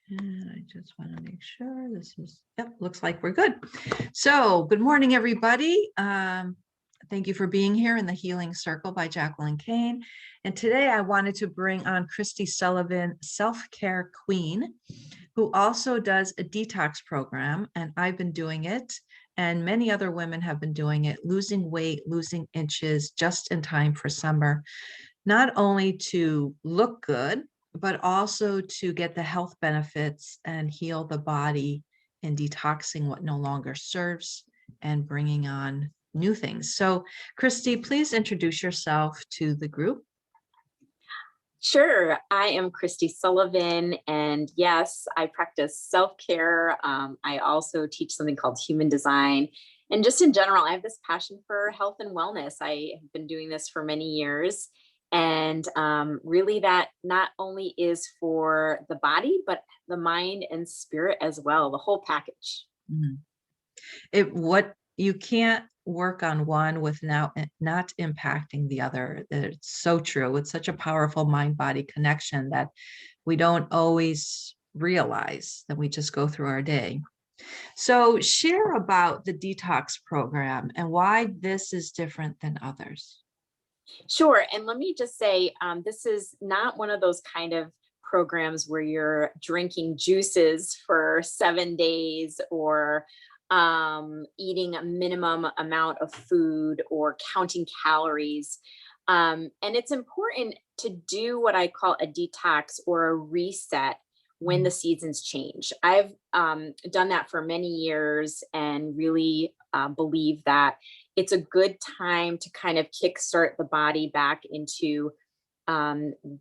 And I just want to make sure this is, yep, looks like we're good. So good morning, everybody. Thank you for being here in the Healing Circle by Jacqueline Kane. And today I wanted to bring on Kristi Sullivan, Self-Care Queen, who also does a detox program. And I've been doing it, and many other women have been doing it, losing weight, losing inches just in time for summer, not only to look good, but also to get the health benefits and heal the body and detoxing what no longer serves and bringing on new things. So, Kristi, please introduce yourself to the group. Sure. I am Kristi Sullivan, and yes, I practice self-care. I also teach something called human design. And just in general, I have this passion for health and wellness. I have been doing this for many years. And really that not only is for the body, but the mind and spirit as well, the whole package. What you can't work on one without not impacting the other. It's so true. It's such a powerful mind-body connection that we don't always realize, that we just go through our day. So share about the detox program and why this is different than others. Sure. And let me just say, this is not one of those kind of programs where you're drinking juices for 7 days or eating a minimum amount of food or counting calories. And it's important to do what I call a detox or a reset when the seasons change. I've done that for many years and really believe that it's a good time to kind of kickstart the body back into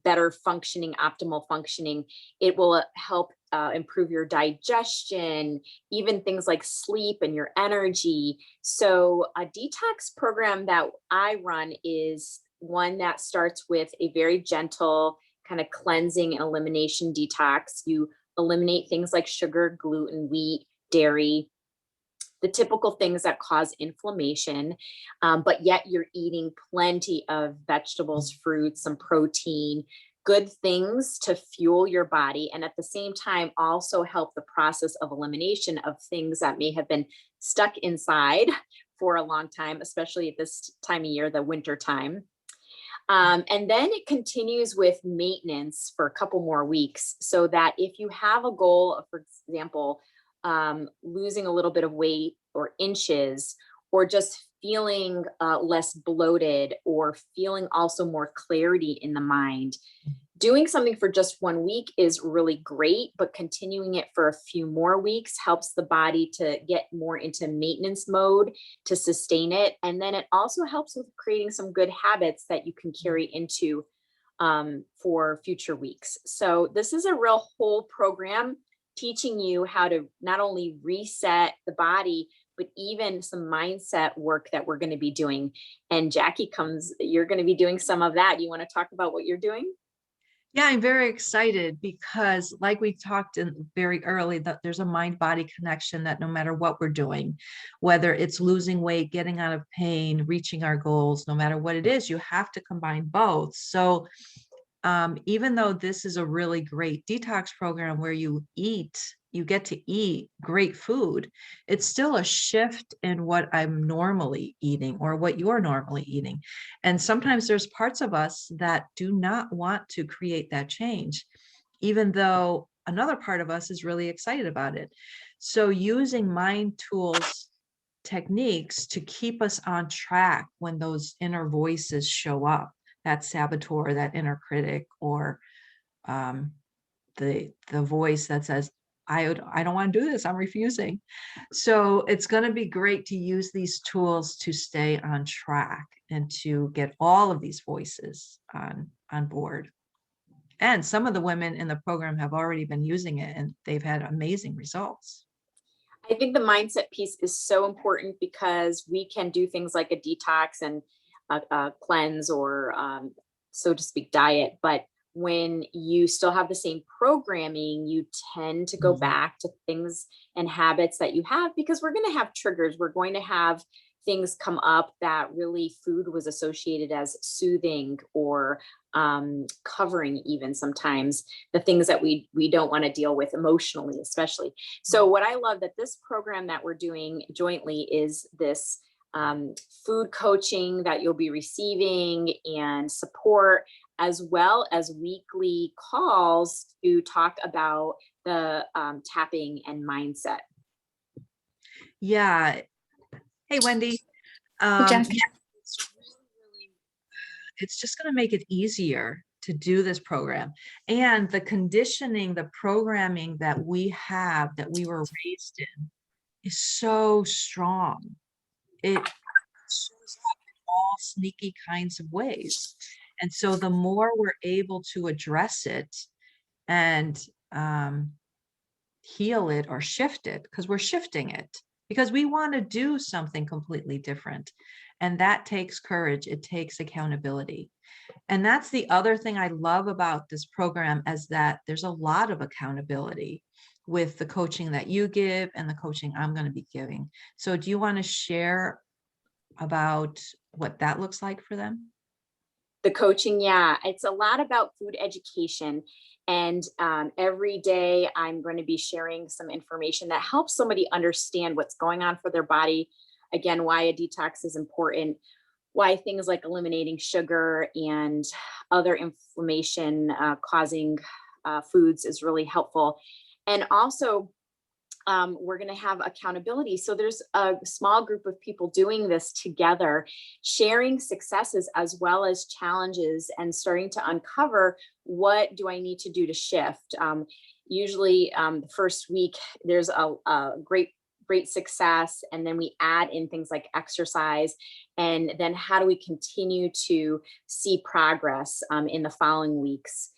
better functioning, optimal functioning. It will help improve your digestion, even things like sleep and your energy. So a detox program that I run is one that starts with a very gentle kind of cleansing and elimination detox. You eliminate things like sugar, gluten, wheat, dairy, the typical things that cause inflammation, but yet you're eating plenty of vegetables, fruits, some protein, good things to fuel your body. And at the same time, also help the process of elimination of things that may have been stuck inside for a long time, especially at this time of year, the winter time. And then it continues with maintenance for a couple more weeks, so that if you have a goal of, for example, losing a little bit of weight or inches, or just feeling less bloated, or feeling also more clarity in the mind, doing something for just 1 week is really great, but continuing it for a few more weeks helps the body to get more into maintenance mode to sustain it. And then it also helps with creating some good habits that you can carry into for future weeks. So this is a real whole program teaching you how to not only reset the body, but even some mindset work that we're going to be doing. And Jackie you're going to be doing some of that. You want to talk about what you're doing? Yeah, I'm very excited because, like we talked in very early, that there's a mind-body connection, that no matter what we're doing, whether it's losing weight, getting out of pain, reaching our goals, no matter what it is, you have to combine both. So even though this is a really great detox program where you get to eat great food, it's still a shift in what I'm normally eating or what you're normally eating. And sometimes there's parts of us that do not want to create that change, even though another part of us is really excited about it. So using mind tools techniques to keep us on track when those inner voices show up, that saboteur, that inner critic, or the voice that says, I don't want to do this, I'm refusing. So it's going to be great to use these tools to stay on track and to get all of these voices on board. And some of the women in the program have already been using it, and they've had amazing results. I think the mindset piece is so important, because we can do things like a detox and a cleanse, or so to speak, diet, but when you still have the same programming, you tend to go back to things and habits that you have, because we're going to have triggers. We're going to have things come up that really food was associated as soothing or covering, even sometimes the things that we don't want to deal with emotionally, especially. So what I love that this program that we're doing jointly is this food coaching that you'll be receiving and support, as well as weekly calls to talk about the tapping and mindset. Yeah. Hey, Wendy. Jack. Yeah, it's just going to make it easier to do this program. And the conditioning, the programming that we have, that we were raised in, is so strong. It shows up in all sneaky kinds of ways. And so the more we're able to address it and heal it or shift it, because we're shifting it, because we want to do something completely different. And that takes courage. It takes accountability. And that's the other thing I love about this program, is that there's a lot of accountability with the coaching that you give and the coaching I'm going to be giving. So do you want to share about what that looks like for them? The coaching, yeah, it's a lot about food education. And every day I'm going to be sharing some information that helps somebody understand what's going on for their body. Again, why a detox is important, why things like eliminating sugar and other inflammation causing foods is really helpful. And also, we're going to have accountability. So there's a small group of people doing this together, sharing successes as well as challenges, and starting to uncover, what do I need to do to shift? Usually the first week, there's a great success. And then we add in things like exercise. And then how do we continue to see progress in the following weeks?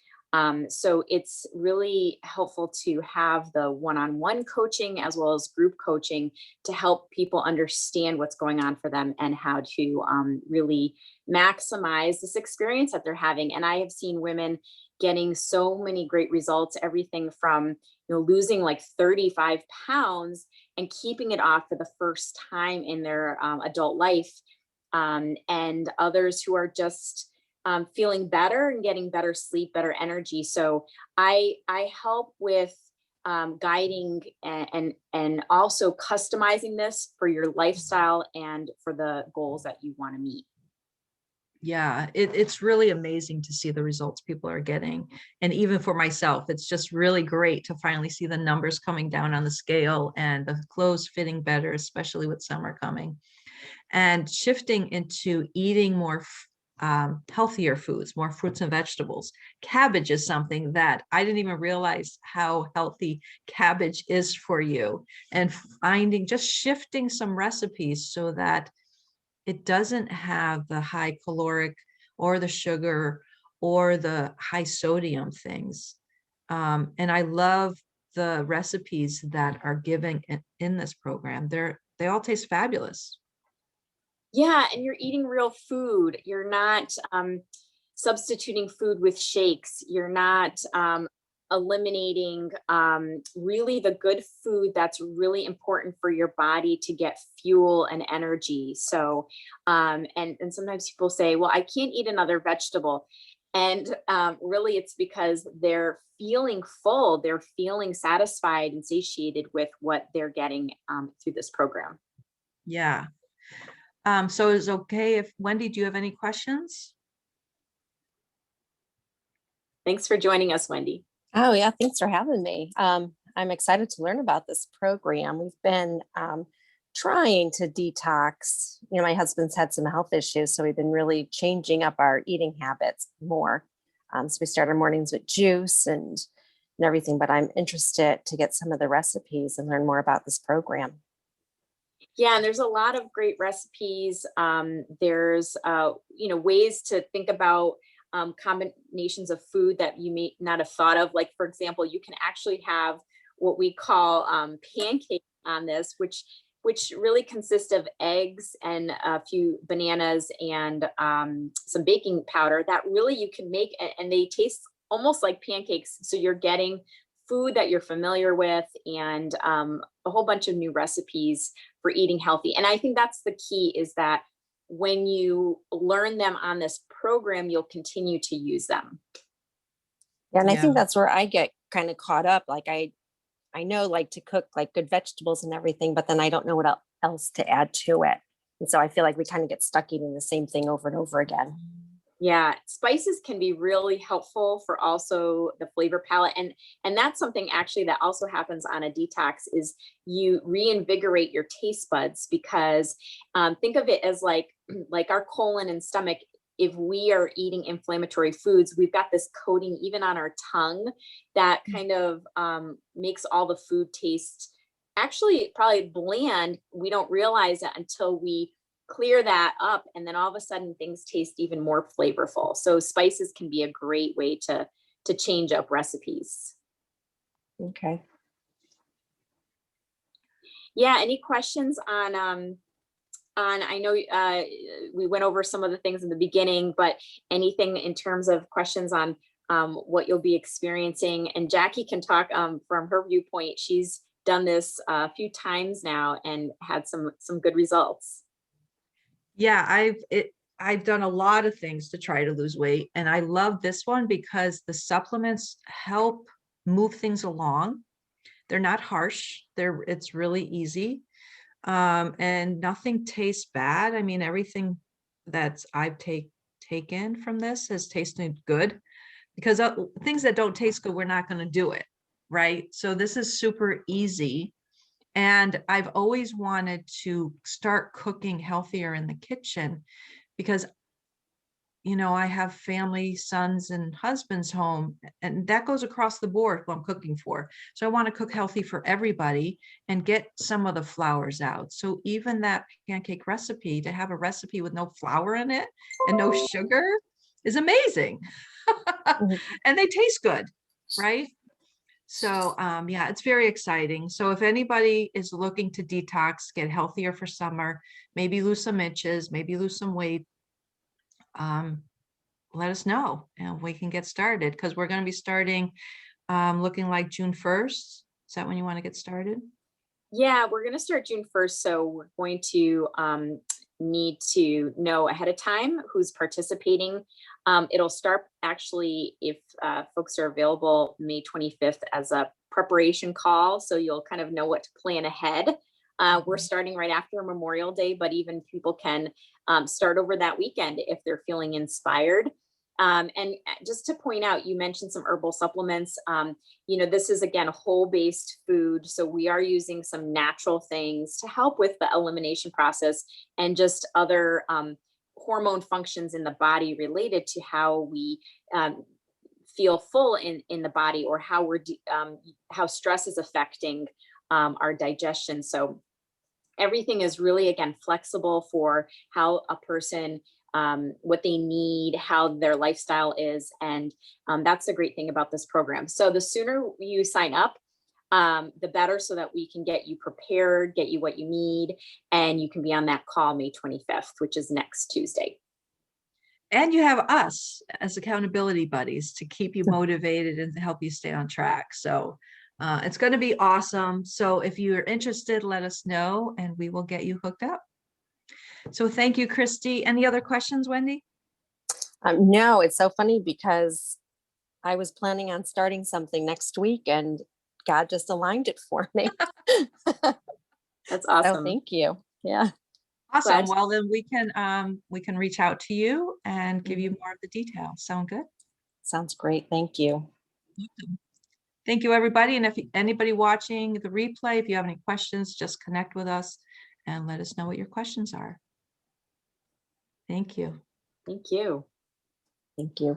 So it's really helpful to have the one-on-one coaching as well as group coaching to help people understand what's going on for them and how to really maximize this experience that they're having. And I have seen women getting so many great results, everything from losing like 35 pounds and keeping it off for the first time in their adult life, and others who are just feeling better and getting better sleep, better energy. So I help with guiding and also customizing this for your lifestyle and for the goals that you want to meet. Yeah, it's really amazing to see the results people are getting. And even for myself, it's just really great to finally see the numbers coming down on the scale and the clothes fitting better, especially with summer coming. And shifting into eating more healthier foods, more fruits and vegetables. Cabbage is something that I didn't even realize how healthy cabbage is for you. And just shifting some recipes so that it doesn't have the high caloric or the sugar or the high sodium things. And I love the recipes that are given in this program. They all taste fabulous. Yeah, and you're eating real food. You're not substituting food with shakes. You're not eliminating really the good food that's really important for your body to get fuel and energy. So, and sometimes people say, well, I can't eat another vegetable. And really it's because they're feeling full, they're feeling satisfied and satiated with what they're getting through this program. Yeah. So it's okay if, Wendy, do you have any questions? Thanks for joining us, Wendy. Oh yeah, thanks for having me. I'm excited to learn about this program. We've been trying to detox. My husband's had some health issues, so we've been really changing up our eating habits more. So we start our mornings with juice and everything, but I'm interested to get some of the recipes and learn more about this program. Yeah, and there's a lot of great recipes. There's ways to think about combinations of food that you may not have thought of. Like, for example, you can actually have what we call pancakes on this, which really consist of eggs and a few bananas and some baking powder that really you can make, and they taste almost like pancakes. So you're getting food that you're familiar with, and a whole bunch of new recipes for eating healthy. And I think that's the key, is that when you learn them on this program, you'll continue to use them. Yeah, and I Yeah. think that's where I get kind of caught up. Like I know like to cook like good vegetables and everything, but then I don't know what else to add to it. And so I feel like we kind of get stuck eating the same thing over and over again. Yeah, spices can be really helpful for also the flavor palette. And that's something actually that also happens on a detox, is you reinvigorate your taste buds, because think of it as like our colon and stomach. If we are eating inflammatory foods, we've got this coating even on our tongue that kind of makes all the food taste actually probably bland. We don't realize it until we clear that up, and then all of a sudden things taste even more flavorful. So spices can be a great way to change up recipes. Okay. Yeah, any questions on I know we went over some of the things in the beginning, but anything in terms of questions on what you'll be experiencing? And Jackie can talk from her viewpoint. She's done this a few times now and had some good results. Yeah, I've done a lot of things to try to lose weight, and I love this one because the supplements help move things along. They're not harsh. It's really easy. And nothing tastes bad. I mean, everything that's I've taken from this has tasted good, because things that don't taste good, we're not going to do it, right? So this is super easy. And I've always wanted to start cooking healthier in the kitchen, because I have family, sons and husbands home, and that goes across the board who I'm cooking for. So I want to cook healthy for everybody and get some of the flours out. So even that pancake recipe, to have a recipe with no flour in it and no sugar, is amazing. And they taste good, right? So yeah, it's very exciting. So if anybody is looking to detox, get healthier for summer, maybe lose some inches, maybe lose some weight, let us know and we can get started, because we're going to be starting looking like June 1st. Is that when you want to get started? Yeah, we're going to start June 1st. So we're going to need to know ahead of time who's participating. It'll start actually, if folks are available, May 25th as a preparation call. So you'll kind of know what to plan ahead. We're starting right after Memorial Day, but even people can start over that weekend if they're feeling inspired. And just to point out, you mentioned some herbal supplements. This is, again, whole-based food. So we are using some natural things to help with the elimination process and just other hormone functions in the body related to how we feel full in the body, or how how stress is affecting our digestion. So everything is really, again, flexible for how a person, what they need, how their lifestyle is. And that's the great thing about this program. So the sooner you sign up, the better, so that we can get you prepared, get you what you need, and you can be on that call May 25th, which is next Tuesday. And you have us as accountability buddies to keep you motivated and to help you stay on track. So it's going to be awesome. So if you're interested, let us know and we will get you hooked up. So thank you, Kristi. Any other questions, Wendy? No, it's so funny because I was planning on starting something next week and God just aligned it for me. That's awesome. So thank you. Yeah. Awesome. Well, then we can reach out to you and give you more of the details. Sound good? Sounds great. Thank you. Thank you, everybody. And if anybody watching the replay, if you have any questions, just connect with us and let us know what your questions are. Thank you. Thank you. Thank you.